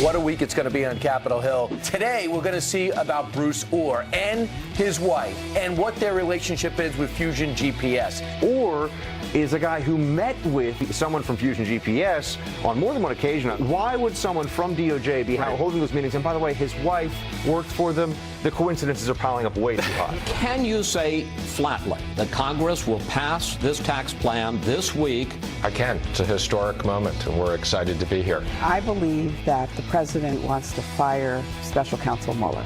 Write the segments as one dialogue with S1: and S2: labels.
S1: What a week it's going to be on Capitol Hill. Today, we're going to see about Bruce Ohr and his wife and what their relationship is with Fusion GPS.
S2: Ohr is a guy who met with someone from Fusion GPS on more than one occasion. Why would someone from DOJ be holding those meetings? And by the way, his wife worked for them. The coincidences are piling up way too high.
S3: Can you say flatly that Congress will pass this tax plan this week?
S4: I can. It's a historic moment, and we're excited to be here.
S5: I believe that the president wants to fire Special Counsel Mueller.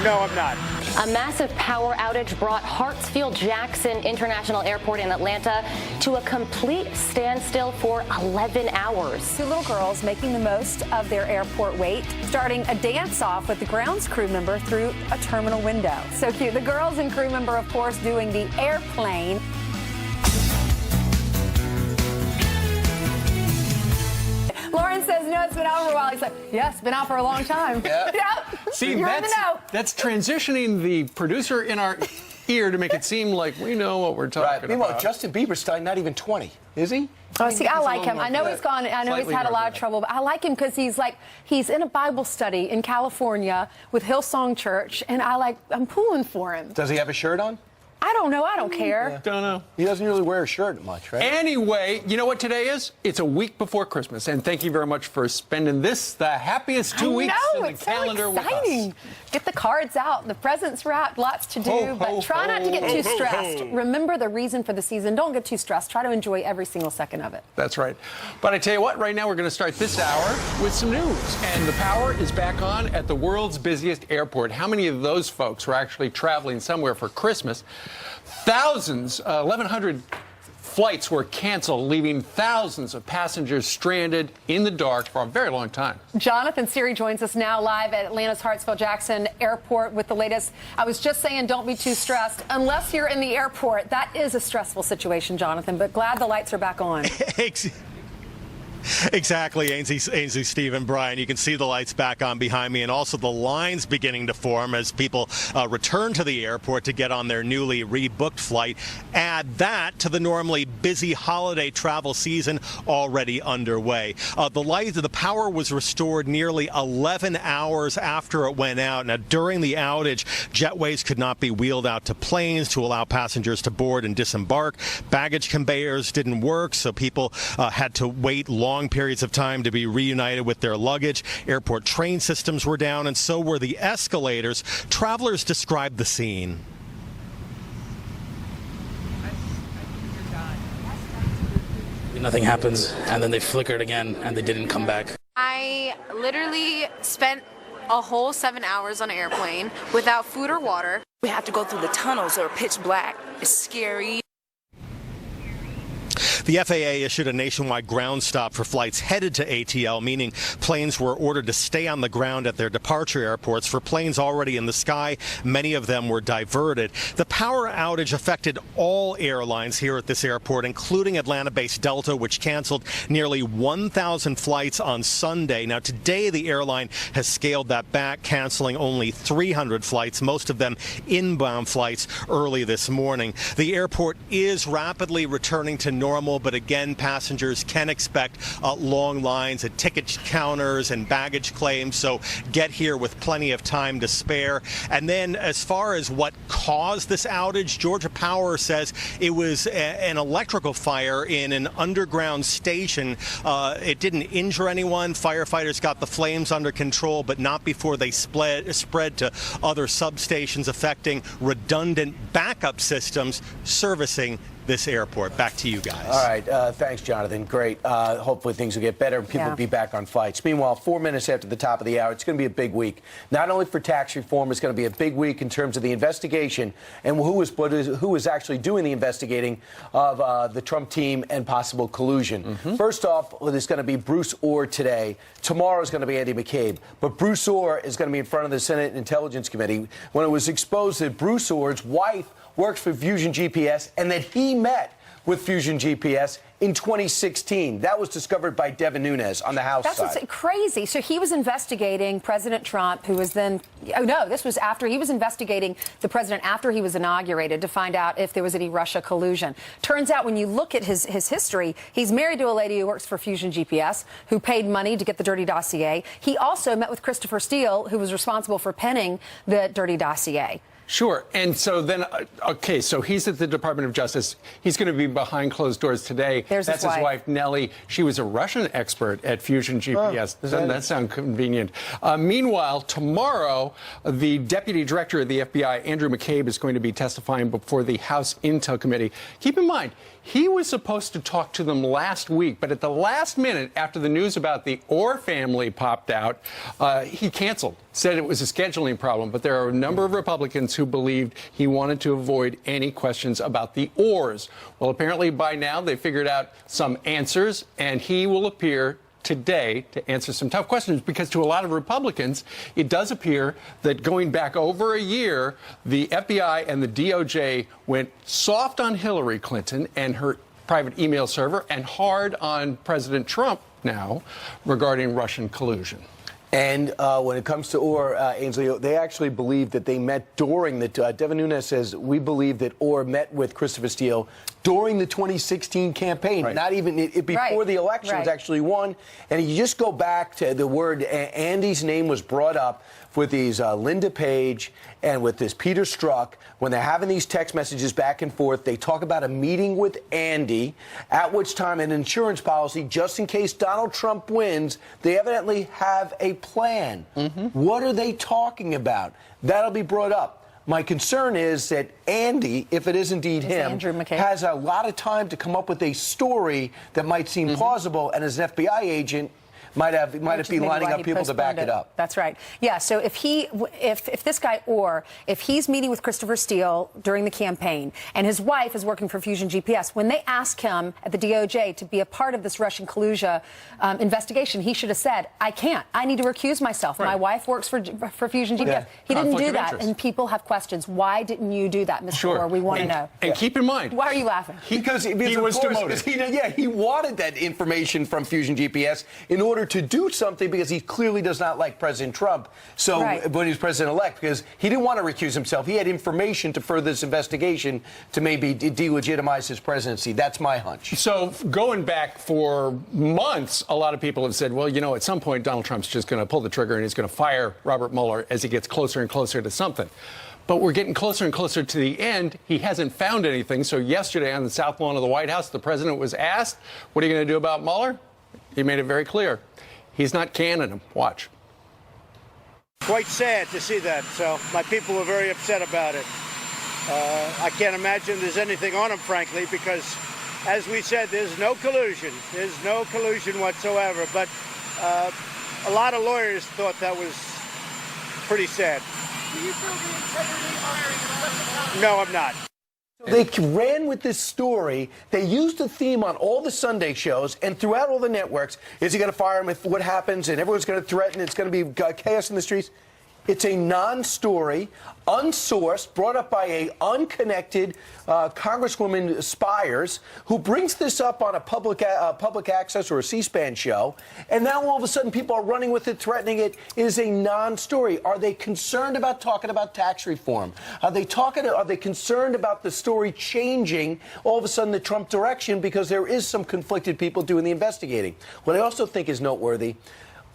S6: No, I'm not.
S7: A massive power outage brought Hartsfield-Jackson International Airport in Atlanta to a complete standstill for 11 hours.
S8: Two little girls making the most of their airport wait, starting a dance-off with the grounds crew member through a terminal window. So cute. The girls and crew member, of course, doing the airplane. Lauren says, no, it's been out for a while. He's like, yeah, it's been out for a long time.
S1: Yeah.
S8: Yep.
S6: See,
S8: You're in the know.
S6: that's transitioning the producer in our ear to make it seem like we know what we're talking about.
S1: Meanwhile, Justin Bieber's still not even 20, is he?
S8: Oh, see, I like him. I know he's gone. I know he's had a lot of trouble, but I like him because he's in a Bible study in California with Hillsong Church, and I'm pulling for him.
S1: Does he have a shirt on?
S8: I don't know. I don't care.
S1: Yeah.
S6: Don't know.
S1: He doesn't really wear a shirt much, right?
S6: Anyway, you know what today is? It's a week before Christmas, and thank you very much for spending the happiest 2 weeks in the calendar with us.
S8: Get the cards out, the presents wrapped, lots to do, but try not to get too stressed. Remember the reason for the season. Don't get too stressed. Try to enjoy every single second of it.
S6: That's right. But I tell you what, right now we're going to start this hour with some news. And the power is back on at the world's busiest airport. How many of those folks were actually traveling somewhere for Christmas? Thousands, 1,100 flights were canceled, leaving thousands of passengers stranded in the dark for a very long time.
S8: Jonathan Siri joins us now live at Atlanta's Hartsfield-Jackson Airport with the latest. I was just saying, don't be too stressed. Unless you're in the airport, that is a stressful situation, Jonathan, but glad the lights are back on.
S9: Exactly, Ainsley, Steve, and Brian. You can see the lights back on behind me, and also the lines beginning to form as people return to the airport to get on their newly rebooked flight. Add that to the normally busy holiday travel season already underway. The power was restored nearly 11 hours after it went out. Now, during the outage, jetways could not be wheeled out to planes to allow passengers to board and disembark. Baggage conveyors didn't work, so people had to wait long periods of time to be reunited with their luggage. Airport train systems were down, and so were the escalators. Travelers described the scene.
S10: Nothing happens, and then they flickered again, and they didn't come back.
S11: I literally spent a whole 7 hours on an airplane without food or water.
S12: We have to go through the tunnels that are pitch black. It's scary.
S9: The FAA issued a nationwide ground stop for flights headed to ATL, meaning planes were ordered to stay on the ground at their departure airports. For planes already in the sky, many of them were diverted. The power outage affected all airlines here at this airport, including Atlanta-based Delta, which canceled nearly 1,000 flights on Sunday. Now, today, the airline has scaled that back, canceling only 300 flights, most of them inbound flights early this morning. The airport is rapidly returning to normal, but again, passengers can expect long lines at ticket counters and baggage claims, so get here with plenty of time to spare. And then as far as what caused this outage, Georgia Power says it was an electrical fire in an underground station. It didn't injure anyone. Firefighters got the flames under control, but not before they spread to other substations, affecting redundant backup systems servicing this airport. Back to you guys.
S1: All right. Thanks, Jonathan. Great. Hopefully things will get better and people will be back on flights. Meanwhile, 4 minutes after the top of the hour, it's going to be a big week. Not only for tax reform, it's going to be a big week in terms of the investigation and who is actually doing the investigating of the Trump team and possible collusion. First off, there's going to be Bruce Ohr today. Tomorrow is going to be Andy McCabe. But Bruce Ohr is going to be in front of the Senate Intelligence Committee when it was exposed that Bruce Ohr's wife works for Fusion GPS and that he met with Fusion GPS in 2016. That was discovered by Devin Nunes on the House
S8: That's
S1: side.
S8: what's crazy. So he was investigating President Trump, who was then, oh no, this was after, he was investigating the president after he was inaugurated to find out if there was any Russia collusion. Turns out when you look at his history, he's married to a lady who works for Fusion GPS, who paid money to get the dirty dossier. He also met with Christopher Steele, who was responsible for penning the dirty dossier.
S6: Sure. And so then, okay, so he's at the Department of Justice. He's going to be behind closed doors today.
S8: There's
S6: That's his wife, Nellie. She was a Russian expert at Fusion GPS. Doesn't that sound convenient? Meanwhile, tomorrow, the Deputy Director of the FBI, Andrew McCabe, is going to be testifying before the House Intel Committee. Keep in mind, he was supposed to talk to them last week, but at the last minute, after the news about the Orr family popped out, he canceled, said it was a scheduling problem. But there are a number of Republicans who believed he wanted to avoid any questions about the Orrs. Well, apparently by now they figured out some answers, and he will appear today to answer some tough questions, because to a lot of Republicans, it does appear that going back over a year, the FBI and the DOJ went soft on Hillary Clinton and her private email server and hard on President Trump now regarding Russian collusion.
S1: And when it comes to Orr, Ainsley, they actually believe that they met during the, Devin Nunes says, we believe that Orr met with Christopher Steele during the 2016 campaign, not even before the election was actually won. And you just go back to the word, Andy's name was brought up with these Linda Page and with this Peter Strzok. When they're having these text messages back and forth, they talk about a meeting with Andy, at which time an insurance policy, just in case Donald Trump wins, they evidently have a plan. What are they talking about? That'll be brought up. My concern is that Andy, if it is indeed him, has a lot of time to come up with a story that might seem plausible, and as an FBI agent, might be lining up people to back it up.
S8: That's right. Yeah. So if this guy Orr, if he's meeting with Christopher Steele during the campaign, and his wife is working for Fusion GPS, when they ask him at the DOJ to be a part of this Russian collusion investigation, he should have said, "I can't. I need to recuse myself. My wife works for Fusion GPS." He didn't do that, and people have questions. Why didn't you do that, Mr. Orr? We want to know.
S6: And keep in mind,
S8: why are you laughing?
S1: Because he was demoted. He wanted that information from Fusion GPS in order to do something, because he clearly does not like President Trump. So when he was president-elect, because he didn't want to recuse himself, he had information to further this investigation to maybe delegitimize his presidency. That's my hunch.
S6: So going back for months, a lot of people have said, well, you know, at some point Donald Trump's just going to pull the trigger and he's going to fire Robert Mueller as he gets closer and closer to something. But we're getting closer and closer to the end. He hasn't found anything. So yesterday on the South Lawn of the White House, the president was asked, what are you going to do about Mueller? He made it very clear. He's not canning him. Watch.
S13: Quite sad to see that. So my people were very upset about it. I can't imagine there's anything on him, frankly, because, as we said, there's no collusion. There's no collusion whatsoever. But a lot of lawyers thought that was pretty sad.
S14: Do you feel the integrity of the
S13: No, I'm not.
S1: They ran with this story. They used the theme on all the Sunday shows and throughout all the networks. Is he going to fire him if what happens? And everyone's going to threaten. It's going to be chaos in the streets. It's a non-story, unsourced, brought up by a unconnected Congresswoman Spires, who brings this up on a public access or a C-SPAN show. And now all of a sudden people are running with it, threatening it. It is a non-story. Are they concerned about talking about tax reform? Are they concerned about the story changing all of a sudden the Trump direction, because there is some conflicted people doing the investigating? What I also think is noteworthy,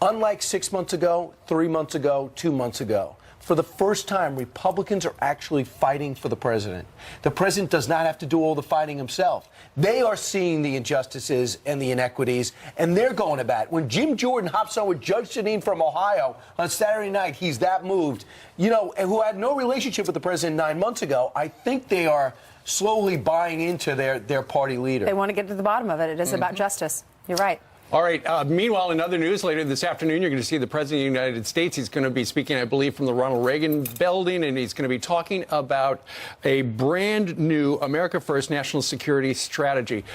S1: unlike 6 months ago, 3 months ago, 2 months ago, for the first time, Republicans are actually fighting for the president. The president does not have to do all the fighting himself. They are seeing the injustices and the inequities, and they're going to bat. When Jim Jordan hops on with Judge Jeanine from Ohio on Saturday night, he's that moved, you know, and who had no relationship with the president 9 months ago. I think they are slowly buying into their party leader.
S8: They want to get to the bottom of it. It is about justice. You're right.
S6: All right. Meanwhile, in other news, later this afternoon, you're going to see the President of the United States. He's going to be speaking, I believe, from the Ronald Reagan building, and he's going to be talking about a brand new America First national security strategy.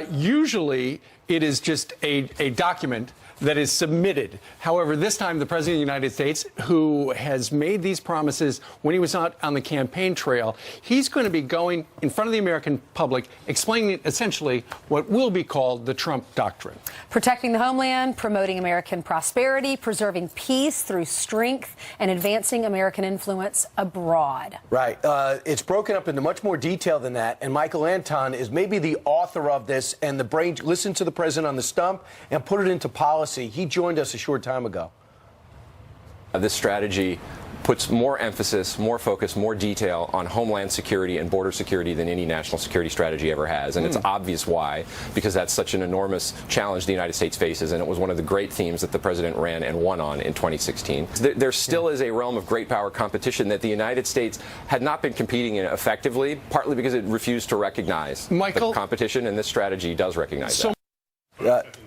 S6: Usually, It is just a document that is submitted. However, this time the President of the United States, who has made these promises when he was out on the campaign trail, he's going to be going in front of the American public, explaining essentially what will be called the Trump doctrine.
S8: Protecting the homeland, promoting American prosperity, preserving peace through strength, and advancing American influence abroad.
S1: Right. It's broken up into much more detail than that, and Michael Anton is maybe the author of this and the brain. Listen to the president on the stump and put it into policy. He joined us a short time ago.
S15: This strategy puts more emphasis, more focus, more detail on homeland security and border security than any national security strategy ever has. And it's obvious why, because that's such an enormous challenge the United States faces. And it was one of the great themes that the president ran and won on in 2016. There still is a realm of great power competition that the United States had not been competing in effectively, partly because it refused to recognize the competition, and this strategy does recognize that.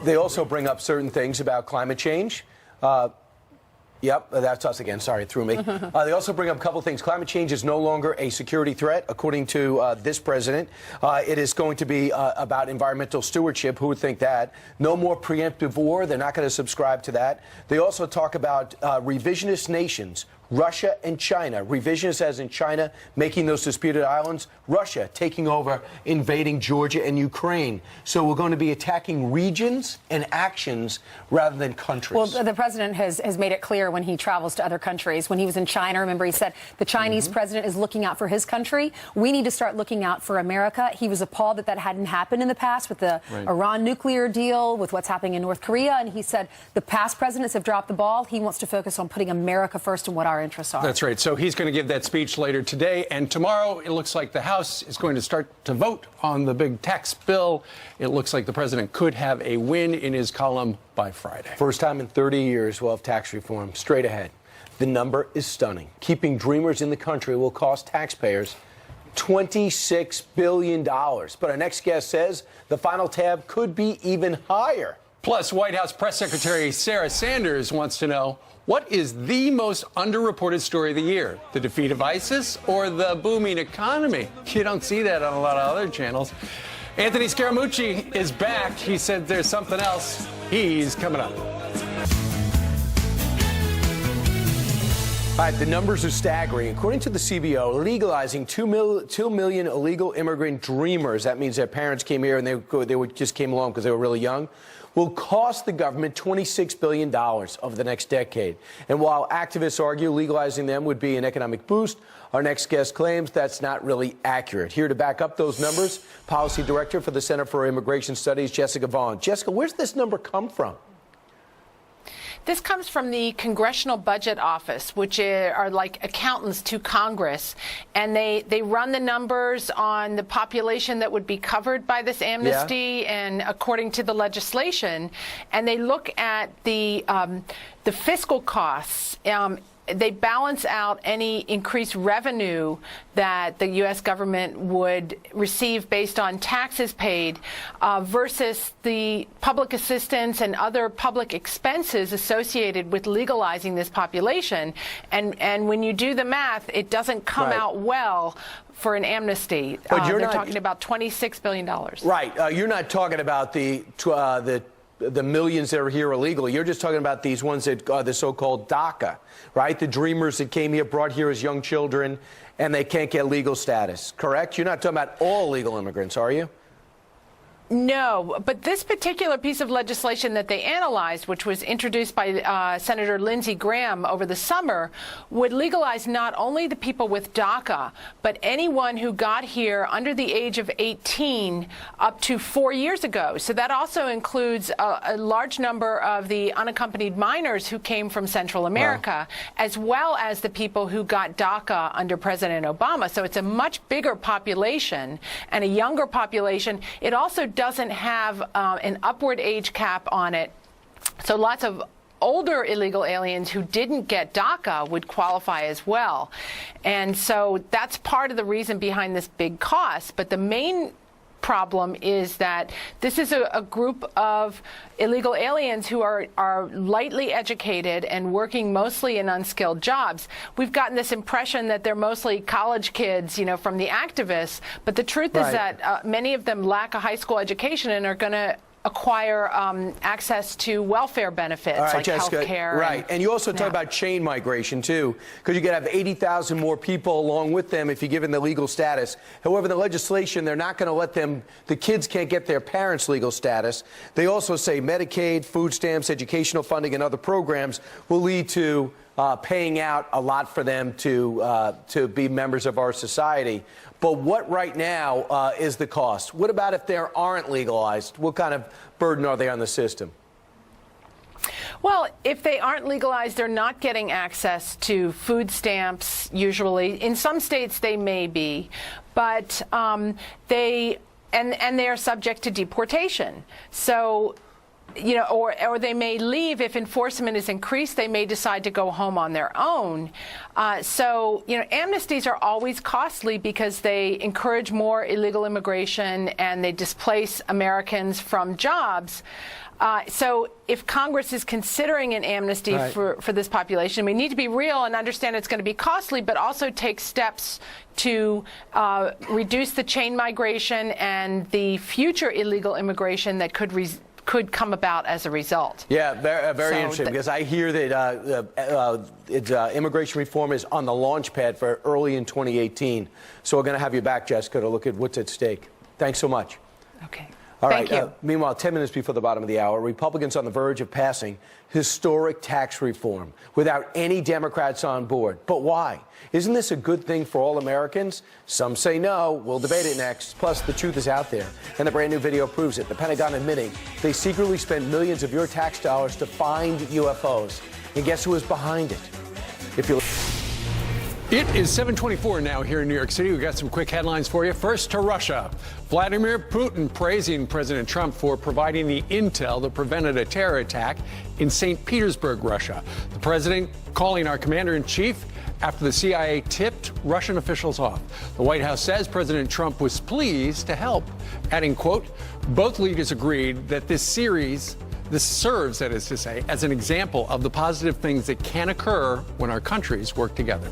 S1: They also bring up certain things about climate change. Yep, that's us again. Sorry, it threw me. They also bring up a couple of things. Climate change is no longer a security threat, according to this president. It is going to be about environmental stewardship. Who would think that? No more preemptive war. They're not going to subscribe to that. They also talk about revisionist nations. Russia and China. Revisionist as in China making those disputed islands. Russia taking over, invading Georgia and Ukraine. So we're going to be attacking regions and actions rather than countries.
S8: Well, the president has made it clear when he travels to other countries. When he was in China, remember, he said the Chinese president is looking out for his country. We need to start looking out for America. He was appalled that hadn't happened in the past with the Iran nuclear deal, with what's happening in North Korea. And he said the past presidents have dropped the ball. He wants to focus on putting America first and what our interests are.
S6: That's right. So he's going to give that speech later today. And tomorrow, it looks like the House is going to start to vote on the big tax bill. It looks like the president could have a win in his column by Friday.
S1: First time in 30 years we'll have tax reform. Straight ahead. The number is stunning. Keeping dreamers in the country will cost taxpayers $26 billion. But our next guest says the final tab could be even higher.
S6: Plus, White House Press Secretary Sarah Sanders wants to know, what is the most underreported story of the year? The defeat of ISIS or the booming economy? You don't see that on a lot of other channels. Anthony Scaramucci is back. He said there's something else. He's coming up.
S1: All right, the numbers are staggering. According to the CBO, legalizing 2 million illegal immigrant dreamers, that means their parents came here and they just came along because they were really young, will cost the government $26 billion over the next decade. And while activists argue legalizing them would be an economic boost, our next guest claims that's not really accurate. Here to back up those numbers, Policy Director for the Center for Immigration Studies, Jessica Vaughn. Jessica, where's this number come from?
S16: This comes from the Congressional Budget Office, which are like accountants to Congress, and they run the numbers on the population that would be covered by this amnesty and according to the legislation, and they look at the fiscal costs. They balance out any increased revenue that the U.S. government would receive based on taxes paid versus the public assistance and other public expenses associated with legalizing this population. And when you do the math, it doesn't come out well for an amnesty.
S1: But
S16: they're talking about $26 billion.
S1: Right. You're not talking about the millions that are here illegally. You're just talking about these ones that the so-called DACA, right? The dreamers that came here, brought here as young children, and they can't get legal status, correct? You're not talking about all illegal immigrants, are you?
S16: No, but this particular piece of legislation that they analyzed, which was introduced by Senator Lindsey Graham over the summer, would legalize not only the people with DACA, but anyone who got here under the age of 18 up to 4 years ago. So that also includes a large number of the unaccompanied minors who came from Central America, as well as the people who got DACA under President Obama. So it's a much bigger population and a younger population. It also doesn't have an upward age cap on it. So lots of older illegal aliens who didn't get DACA would qualify as well. And so that's part of the reason behind this big cost. But the main problem is that this is a group of illegal aliens who are lightly educated and working mostly in unskilled jobs. We've gotten this impression that they're mostly college kids, you know, from the activists, but the truth is that many of them lack a high school education and are going to acquire access to welfare benefits like
S1: Jessica,
S16: healthcare.
S1: Right, and you also talk about chain migration too, because you could have 80,000 more people along with them if you give them the legal status. However, the legislation, they're not going to let them. The kids can't get their parents' legal status. They also say Medicaid, food stamps, educational funding, and other programs will lead to paying out a lot for them to be members of our society. But what right now is the cost? What about if they aren't legalized? What kind of burden are they on the system?
S16: Well, if they aren't legalized, they're not getting access to food stamps, usually. In some states, they may be. But they are subject to deportation. So, you know, or they may leave if enforcement is increased. They may decide to go home on their own. So, you know, amnesties are always costly because they encourage more illegal immigration and they displace Americans from jobs. So if Congress is considering an amnesty for this population, we need to be real and understand it's going to be costly, but also take steps to reduce the chain migration and the future illegal immigration that could come about as a result.
S1: Yeah, very interesting, because I hear that immigration reform is on the launch pad for early in 2018. So we're going to have you back, Jessica, to look at what's at stake. Thanks so much.
S16: Okay.
S1: All
S16: Thank
S1: right.
S16: you.
S1: Meanwhile, 10 minutes before the bottom of the hour, Republicans on the verge of passing historic tax reform without any Democrats on board. But why? Isn't this a good thing for all Americans? Some say no. We'll debate it next. Plus, the truth is out there, and the brand new video proves it. The Pentagon admitting they secretly spent millions of your tax dollars to find UFOs. And guess who is behind it? If you
S6: It is 7:24 now here in New York City. We've got some quick headlines for you. First, to Russia. Vladimir Putin praising President Trump for providing the intel that prevented a terror attack in St. Petersburg, Russia. The president calling our commander-in-chief after the CIA tipped Russian officials off. The White House says President Trump was pleased to help, adding, quote, both leaders agreed that this serves, that is to say, as an example of the positive things that can occur when our countries work together.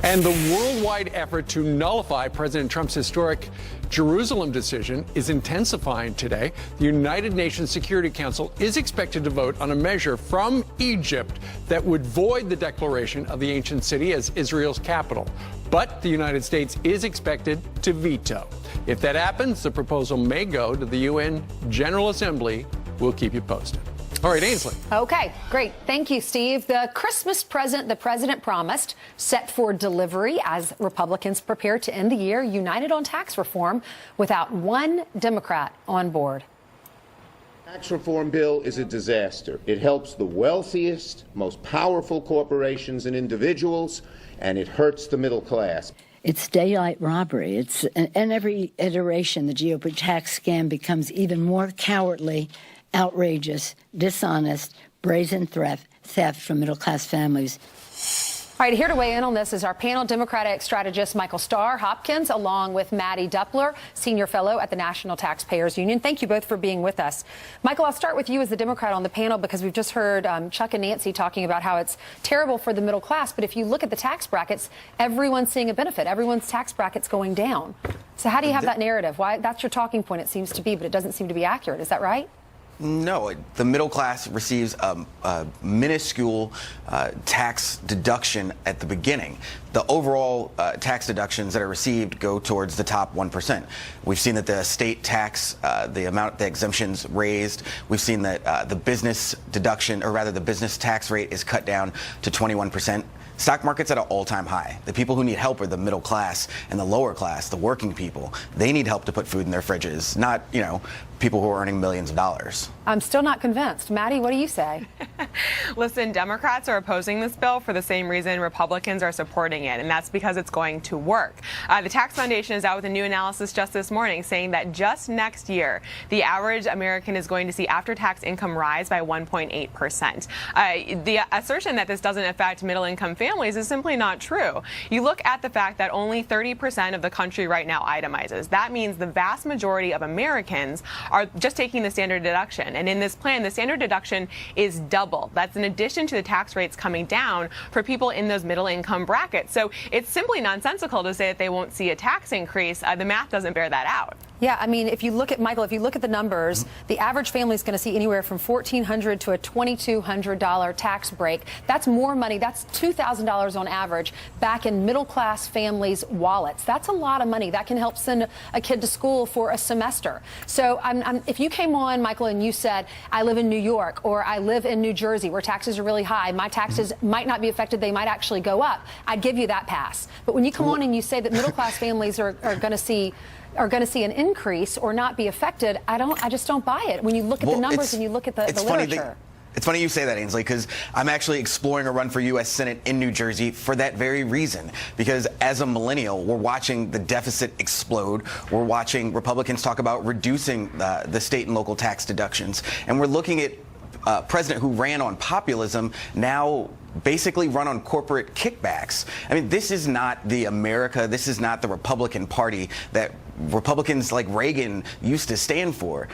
S6: And the worldwide effort to nullify President Trump's historic Jerusalem decision is intensifying today. The United Nations Security Council is expected to vote on a measure from Egypt that would void the declaration of the ancient city as Israel's capital. But the United States is expected to veto. If that happens, the proposal may go to the UN General Assembly. We'll keep you posted. All right, Ainsley.
S8: Okay, great. Thank you, Steve. The Christmas present the president promised, set for delivery as Republicans prepare to end the year united on tax reform without one Democrat on board.
S17: Tax reform bill is a disaster. It helps the wealthiest, most powerful corporations and individuals, and it hurts the middle class.
S18: It's daylight robbery. And every iteration, the GOP tax scam becomes even more cowardly, outrageous, dishonest, brazen theft from middle-class families.
S8: All right, here to weigh in on this is our panel Democratic strategist Michael Starr Hopkins, along with Maddie Duppler, senior fellow at the National Taxpayers Union. Thank you both for being with us. Michael, I'll start with you as the Democrat on the panel, because we've just heard Chuck and Nancy talking about how it's terrible for the middle class. But if you look at the tax brackets, everyone's seeing a benefit. Everyone's tax bracket's going down. So how do you have that narrative? Why? That's your talking point, it seems to be, but it doesn't seem to be accurate. Is that right?
S19: No, the middle class receives a minuscule tax deduction at the beginning. The overall tax deductions that are received go towards the top 1%. We've seen that the state tax, the exemptions raised. We've seen that the business deduction, or rather the business tax rate, is cut down to 21%. Stock market's at an all-time high. The people who need help are the middle class and the lower class, the working people. They need help to put food in their fridges, not, people who are earning millions of dollars.
S8: I'm still not convinced. Maddie, what do you say?
S20: Listen, Democrats are opposing this bill for the same reason Republicans are supporting it, and that's because it's going to work. The Tax Foundation is out with a new analysis just this morning saying that just next year, the average American is going to see after-tax income rise by 1.8%. The assertion that this doesn't affect middle-income families is simply not true. You look at the fact that only 30% of the country right now itemizes. That means the vast majority of Americans are just taking the standard deduction. And in this plan, the standard deduction is double. That's in addition to the tax rates coming down for people in those middle income brackets. So it's simply nonsensical to say that they won't see a tax increase. The math doesn't bear that out.
S8: Yeah, I mean, if you look at, Michael, if you look at the numbers, the average family is going to see anywhere from $1,400 to a $2,200 tax break. That's more money. That's $2,000 on average back in middle-class families' wallets. That's a lot of money. That can help send a kid to school for a semester. So if you came on, Michael, and you said, I live in New York or I live in New Jersey where taxes are really high, my taxes might not be affected, they might actually go up, I'd give you that pass. But when you come on and you say that middle-class families are going to see an increase or not be affected, I just don't buy it. When you look at the numbers and you look at the literature.
S19: It's funny you say that, Ainsley, because I'm actually exploring a run for U.S. Senate in New Jersey for that very reason. Because as a millennial, we're watching the deficit explode. We're watching Republicans talk about reducing the state and local tax deductions. And we're looking at a president who ran on populism now basically run on corporate kickbacks. I mean, this is not the America, this is not the Republican Party that Republicans like Reagan used to stand for.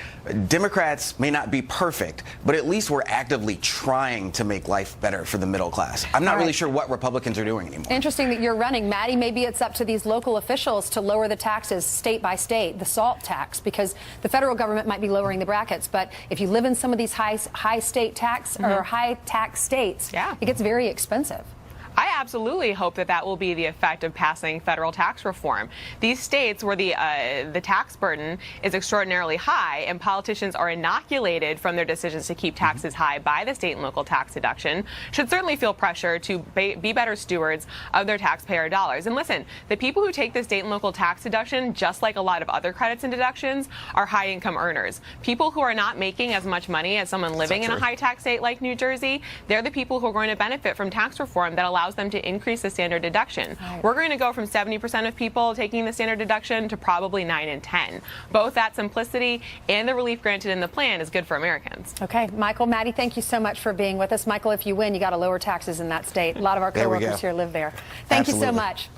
S19: Democrats may not be perfect, but at least we're actively trying to make life better for the middle class. I'm not really sure what Republicans are doing anymore.
S8: Interesting that you're running. Maddie, maybe it's up to these local officials to lower the taxes state by state, the SALT tax, because the federal government might be lowering the brackets. But if you live in some of these high state tax or high tax states, it gets very expensive.
S20: I absolutely hope that that will be the effect of passing federal tax reform. These states where the tax burden is extraordinarily high and politicians are inoculated from their decisions to keep taxes high by the state and local tax deduction should certainly feel pressure to be better stewards of their taxpayer dollars. And listen, the people who take the state and local tax deduction, just like a lot of other credits and deductions, are high income earners. People who are not making as much money as someone living in a high tax state like New Jersey, they're the people who are going to benefit from tax reform that allows them to increase the standard deduction. We're going to go from 70% of people taking the standard deduction to probably 9 in 10. Both that simplicity and the relief granted in the plan is good for Americans.
S8: Okay, Michael, Maddie, thank you so much for being with us. Michael, if you win, you got to lower taxes in that state. A lot of our coworkers here live there. Thank you so much.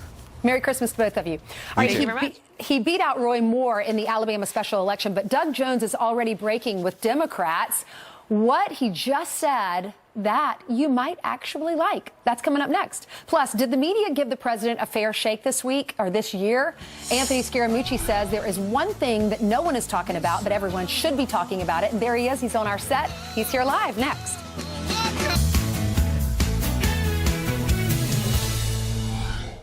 S8: Merry Christmas to both of you. All right, he beat out Roy Moore in the Alabama special election, but Doug Jones is already breaking with Democrats. What he just said, that you might actually like. That's coming up next. Plus, did the media give the president a fair shake this week or this year? Anthony Scaramucci says there is one thing that no one is talking about, but everyone should be talking about it. And there he is. He's on our set. He's here live next.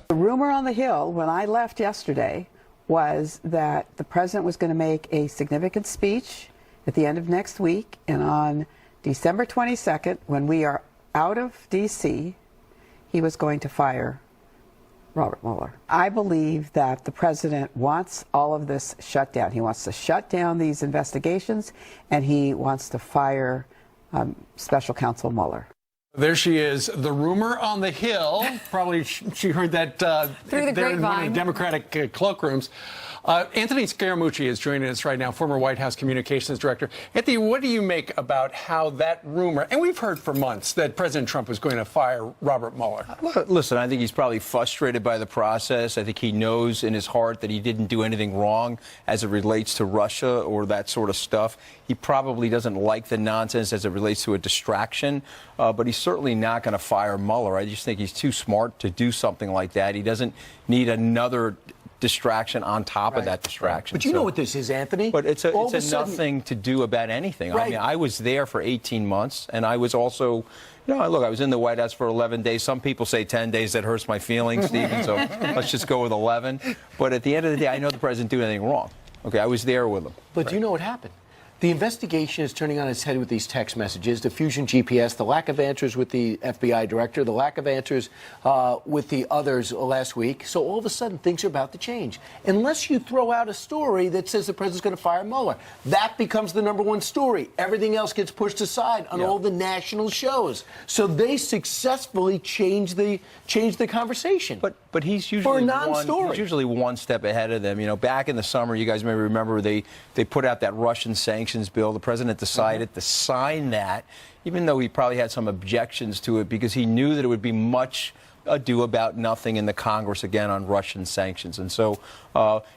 S5: The rumor on the Hill when I left yesterday was that the president was going to make a significant speech at the end of next week, and on December 22nd, when we are out of D.C., he was going to fire Robert Mueller. I believe that the president wants all of this shut down. He wants to shut down these investigations, and he wants to fire Special Counsel Mueller.
S6: There she is, the rumor on the Hill. Probably she heard that
S8: through the
S6: there in one of
S8: grapevine.
S6: the Democratic cloakrooms. Anthony Scaramucci is joining us right now, former White House communications director. Anthony, what do you make about how that rumor, and we've heard for months that President Trump was going to fire Robert Mueller?
S21: Well, listen, I think he's probably frustrated by the process. I think he knows in his heart that he didn't do anything wrong as it relates to Russia or that sort of stuff. He probably doesn't like the nonsense as it relates to a distraction, but he's certainly not going to fire Mueller. I just think he's too smart to do something like that. He doesn't need another distraction on top of that distraction.
S1: But you know what this is, Anthony?
S21: But it's nothing to do about anything. I mean, I was there for 18 months, and I was also, look, I was in the White House for 11 days. Some people say 10 days. That hurts my feelings, Stephen, so let's just go with 11. But at the end of the day, I know the president didn't do anything wrong. Okay, I was there with him.
S1: But do you know what happened? The investigation is turning on its head with these text messages, the Fusion GPS, the lack of answers with the FBI director, the lack of answers with the others last week. So all of a sudden, things are about to change. Unless you throw out a story that says the president's going to fire Mueller, that becomes the #1 story. Everything else gets pushed aside on all the national shows. So they successfully change the conversation.
S21: But he's usually
S1: for a non-story.
S21: He's usually one step ahead of them. You know, back in the summer, you guys may remember they put out that Russian sanctions bill. The president decided to sign that, even though he probably had some objections to it because he knew that it would be much ado about nothing in the Congress again on Russian sanctions. And so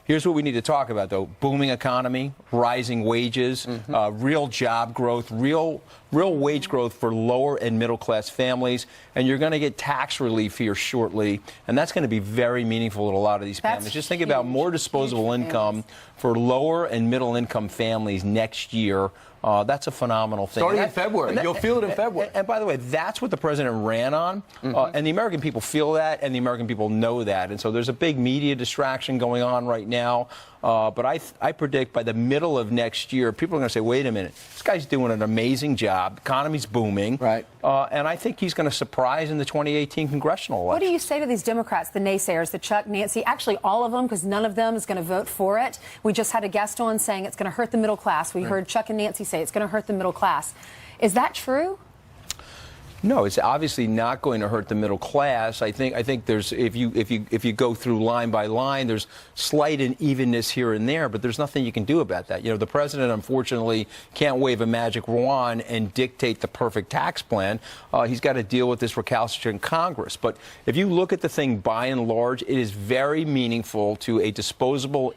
S21: here's what we need to talk about, though. Booming economy, rising wages, real job growth, real wage growth for lower and middle class families. And you're going to get tax relief here shortly. And that's going to be very meaningful to a lot of these families. Just think about more disposable income for lower and middle income families next year. That's a phenomenal thing.
S1: Starting in February. You'll feel it in February.
S21: And by the way, that's what the president ran on. And the American people feel that, and the American people know that. And so there's a big media distraction going on right now. But I predict by the middle of next year, people are going to say, wait a minute, this guy's doing an amazing job. The economy's booming.
S1: Right.
S21: And I think he's going to surprise in the 2018 congressional election.
S8: What do you say to these Democrats, the naysayers, the Chuck, Nancy, actually all of them, because none of them is going to vote for it? We just had a guest on saying it's going to hurt the middle class. We heard Chuck and Nancy say it's going to hurt the middle class. Is that true?
S21: No, it's obviously not going to hurt the middle class. I think there's if you go through line by line, there's slight unevenness here and there, but there's nothing you can do about that. You know, the president unfortunately can't wave a magic wand and dictate the perfect tax plan. He's got to deal with this recalcitrant Congress. But if you look at the thing by and large, it is very meaningful to a disposable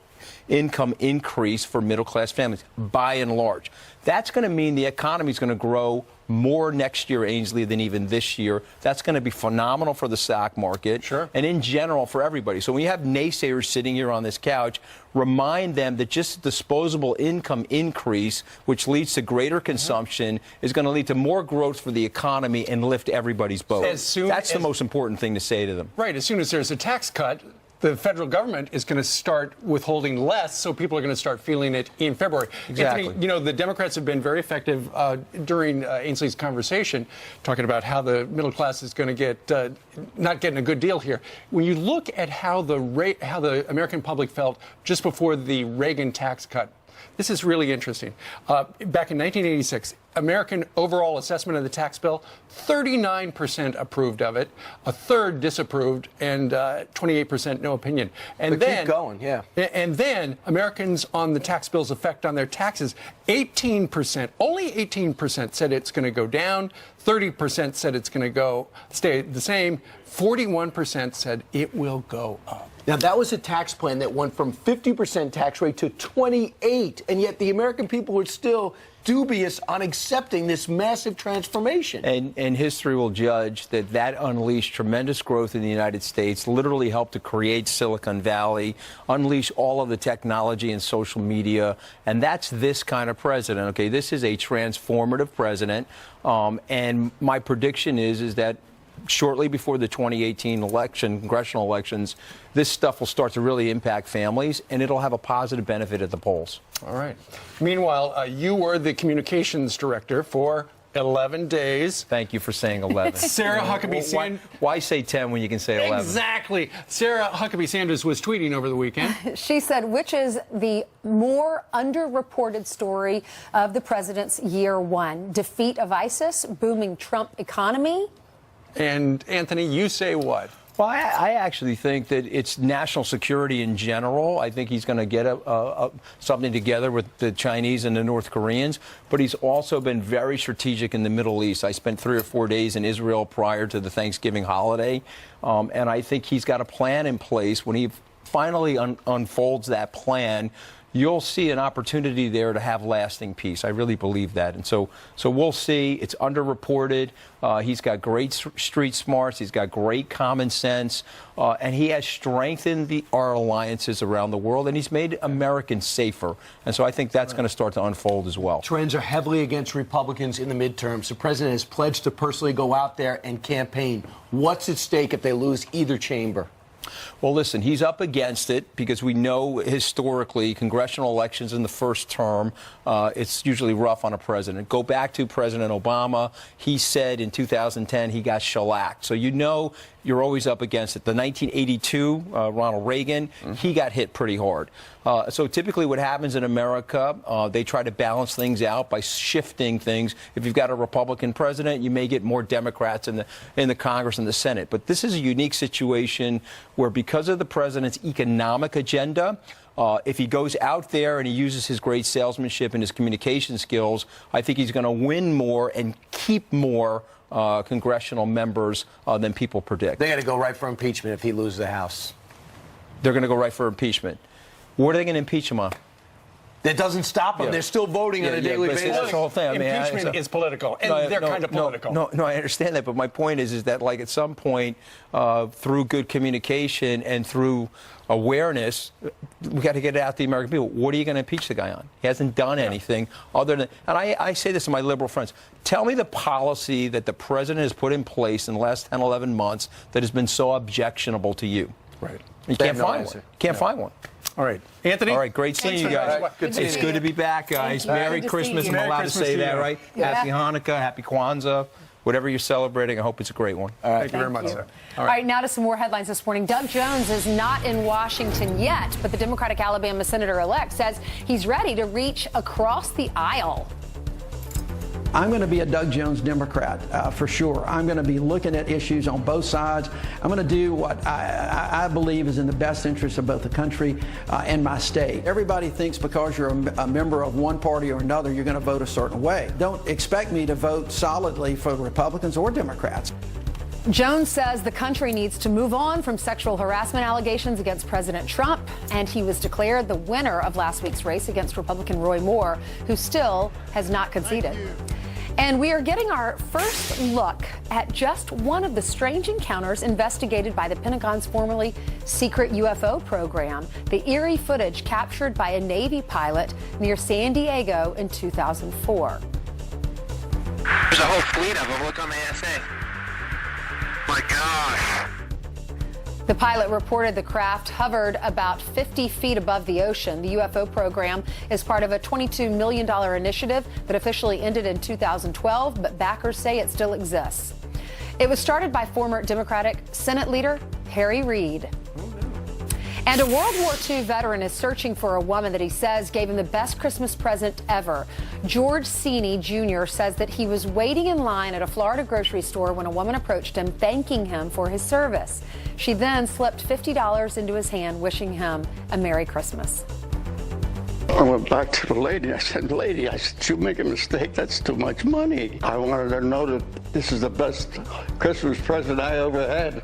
S21: income increase for middle class families by and large. That's going to mean the economy is going to grow more next year, Ainsley, than even this year. That's going to be phenomenal for the stock market.
S1: Sure.
S21: And in general for everybody. So when you have naysayers sitting here on this couch, remind them that just disposable income increase, which leads to greater consumption, is going to lead to more growth for the economy and lift everybody's boat. That's the most important thing to say to them.
S6: Right. As soon as there's a tax cut, the federal government is going to start withholding less, so people are going to start feeling it in February.
S21: Exactly.
S6: Anthony, you know, the Democrats have been very effective during Ainsley's conversation, talking about how the middle class is going to get not getting a good deal here. When you look at how the American public felt just before the Reagan tax cut, this is really interesting. Back in 1986, American overall assessment of the tax bill, 39% approved of it, a third disapproved, and 28% no opinion. And
S1: but
S6: then
S1: keep going, yeah.
S6: And then Americans on the tax bill's effect on their taxes, 18%, only 18% said it's going to go down, 30% said it's going to stay the same, 41% said it will go up.
S1: Now, that was a tax plan that went from 50% tax rate to 28%, and yet the American people were still dubious on accepting this massive transformation.
S21: And history will judge that unleashed tremendous growth in the United States, literally helped to create Silicon Valley, unleash all of the technology and social media, and that's this kind of president. Okay, this is a transformative president, and my prediction is that shortly before the 2018 election, congressional elections, this stuff will start to really impact families, and it'll have a positive benefit at the polls.
S6: All right. Meanwhile, you were the communications director for 11 days.
S21: Thank you for saying 11.
S6: Sarah Huckabee Sanders.
S21: Why say 10 when you can say 11?
S6: Exactly. Sarah Huckabee Sanders was tweeting over the weekend.
S8: She said, which is the more underreported story of the president's year one? Defeat of ISIS, booming Trump economy?
S6: And Anthony, you say what?
S21: Well, I actually think that it's national security in general. I think he's going to get something together with the Chinese and the North Koreans, but he's also been very strategic in the Middle East. I spent 3 or 4 days in Israel prior to the Thanksgiving holiday, and I think he's got a plan in place. When he finally unfolds that plan, you'll see an opportunity there to have lasting peace. I really believe that. And so we'll see. It's underreported. He's got great street smarts. He's got great common sense. And he has strengthened our alliances around the world. And he's made Americans safer. And so I think that's going to start to unfold as well.
S1: Trends are heavily against Republicans in the midterms. The president has pledged to personally go out there and campaign. What's at stake if they lose either chamber?
S21: Well, listen, he's up against it because we know historically congressional elections in the first term, it's usually rough on a president. Go back to President Obama. He said in 2010 he got shellacked. So you know you're always up against it. The 1982 Ronald Reagan, he got hit pretty hard. So typically what happens in America, they try to balance things out by shifting things. If you've got a Republican president, you may get more Democrats in the Congress and the Senate. But this is a unique situation where because of the president's economic agenda, if he goes out there and he uses his great salesmanship and his communication skills, I think he's going to win more and keep more congressional members than people predict.
S1: They got to go right for impeachment if he loses the House.
S21: They're going to go right for impeachment. What are they going to impeach him on?
S1: That doesn't stop them.
S21: Yeah.
S1: They're still voting on a daily basis.
S21: That's the whole thing. I mean,
S6: Impeachment is political, and they're kind of political.
S21: No, I understand that, but my point is that, like, at some point, through good communication and through awareness, we got to get it out to the American people. What are you going to impeach the guy on? He hasn't done anything other than, and I say this to my liberal friends, tell me the policy that the president has put in place in the last 10, 11 months that has been so objectionable to you.
S6: Right.
S21: You can't find one. Can't find one.
S6: All right. Anthony?
S21: All right, great seeing you guys. It's good to be back, guys. Merry Christmas. I'm allowed to say that, right?
S8: Yeah.
S21: Happy Hanukkah, Happy Kwanzaa, whatever you're celebrating. I hope it's a great one.
S6: All right. Thank you very much, sir.
S8: All right, now to some more headlines this morning. Doug Jones is not in Washington yet, but the Democratic Alabama senator-elect says he's ready to reach across the aisle.
S2: I'm going to be a Doug Jones Democrat for sure. I'm going to be looking at issues on both sides. I'm going to do what I believe is in the best interest of both the country and my state. Everybody thinks because you're a member of one party or another, you're going to vote a certain way. Don't expect me to vote solidly for Republicans or Democrats.
S8: Jones says the country needs to move on from sexual harassment allegations against President Trump, and he was declared the winner of last week's race against Republican Roy Moore, who still has not conceded. And we are getting our first look at just one of the strange encounters investigated by the Pentagon's formerly secret UFO program, the eerie footage captured by a Navy pilot near San Diego in 2004.
S22: There's a whole fleet of them. Look on the ASA. My gosh.
S8: The pilot reported the craft hovered about 50 feet above the ocean. The UFO program is part of a $22 million initiative that officially ended in 2012, but backers say it still exists. It was started by former Democratic Senate leader Harry Reid. And a World War II veteran is searching for a woman that he says gave him the best Christmas present ever. George Seeney Jr. says that he was waiting in line at a Florida grocery store when a woman approached him, thanking him for his service. She then slipped $50 into his hand, wishing him a Merry Christmas.
S23: I went back to the lady. I said, lady, you make a mistake. That's too much money. I wanted her to know that this is the best Christmas present I ever had.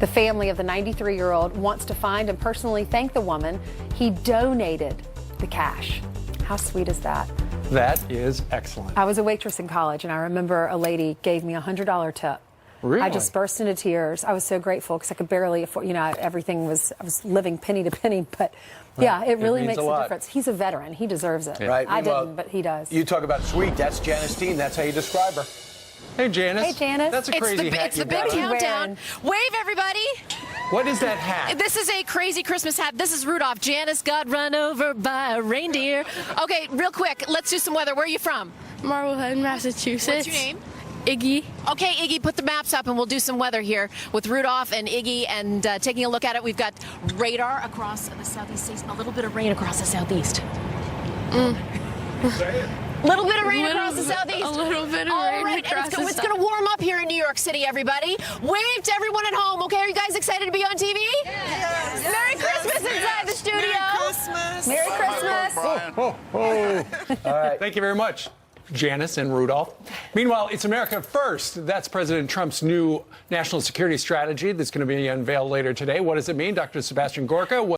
S8: The family of the 93-year-old wants to find and personally thank the woman. He donated the cash. How sweet is that?
S6: That is excellent.
S8: I was a waitress in college, and I remember a lady gave me a $100 tip.
S6: Really?
S8: I just burst into tears. I was so grateful because I could barely afford, everything was, I was living penny to penny, but yeah, it really makes a difference. He's a veteran. He deserves it.
S1: Yeah. Right.
S8: I
S1: Well,
S8: didn't, but he does.
S1: You talk about sweet. That's Janice Dean. That's how you describe her.
S6: Hey, Janice.
S8: Hey, Janice.
S6: That's a crazy hat.
S24: It's the big countdown. Wave, everybody.
S6: What is that hat?
S24: This is a crazy Christmas hat. This is Rudolph. Janice got run over by a reindeer. Okay, real quick, let's do some weather. Where are you from?
S25: Marblehead, Massachusetts.
S24: What's your name?
S25: Iggy.
S24: Okay, Iggy, put the maps up and we'll do some weather here with Rudolph and Iggy. And taking a look at it, we've got radar across the southeast, a little bit of rain across the southeast. Little bit of rain across the southeast.
S25: A little bit of
S24: All
S25: rain
S24: right,
S25: across
S24: and it's going to warm up here in New York City, everybody. Wave to everyone at home, okay? Are you guys excited to be on TV? Yes. Merry Christmas inside the studio.
S8: Merry Christmas.
S6: All right. Thank you very much, Janice and Rudolph. Meanwhile, it's America First. That's President Trump's new national security strategy that's going to be unveiled later today. What does it mean? Dr. Sebastian Gorka.